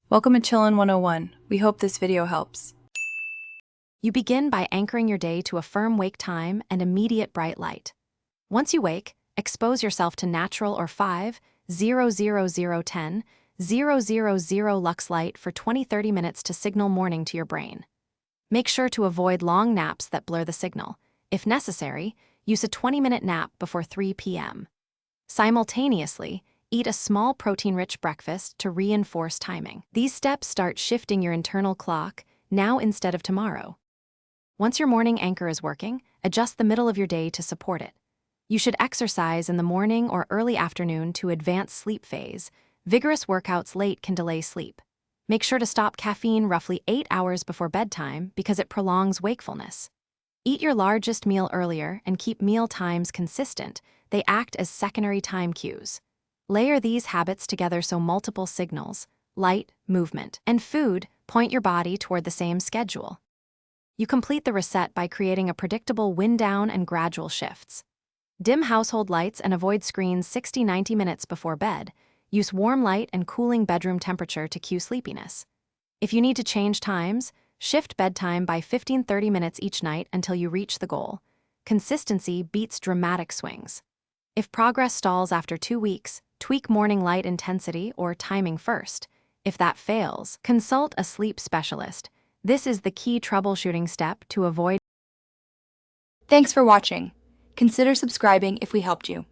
Welcome to Chillin' 101. We hope this video helps. You begin by anchoring your day to a firm wake time and immediate bright light. Once you wake, expose yourself to natural or 5,00010, 000 lux light for 20-30 minutes to signal morning to your brain. Make sure to avoid long naps that blur the signal. If necessary, use a 20-minute nap before 3 p.m. Simultaneously, eat a small protein-rich breakfast to reinforce timing. These steps start shifting your internal clock, now instead of tomorrow. Once your morning anchor is working, adjust the middle of your day to support it. You should exercise in the morning or early afternoon to advance sleep phase. Vigorous workouts late can delay sleep. Make sure to stop caffeine roughly 8 hours before bedtime because it prolongs wakefulness. Eat your largest meal earlier and keep meal times consistent. They act as secondary time cues. Layer these habits together so multiple signals, light, movement, and food point your body toward the same schedule. You complete the reset by creating a predictable wind-down and gradual shifts. Dim household lights and avoid screens 60-90 minutes before bed. Use warm light and cooling bedroom temperature to cue sleepiness. If you need to change times, shift bedtime by 15-30 minutes each night until you reach the goal. Consistency beats dramatic swings. If progress stalls after 2 weeks, tweak morning light intensity or timing first. If that fails, consult a sleep specialist. This is the key troubleshooting step to avoid. Thanks for watching. Consider subscribing if we helped you.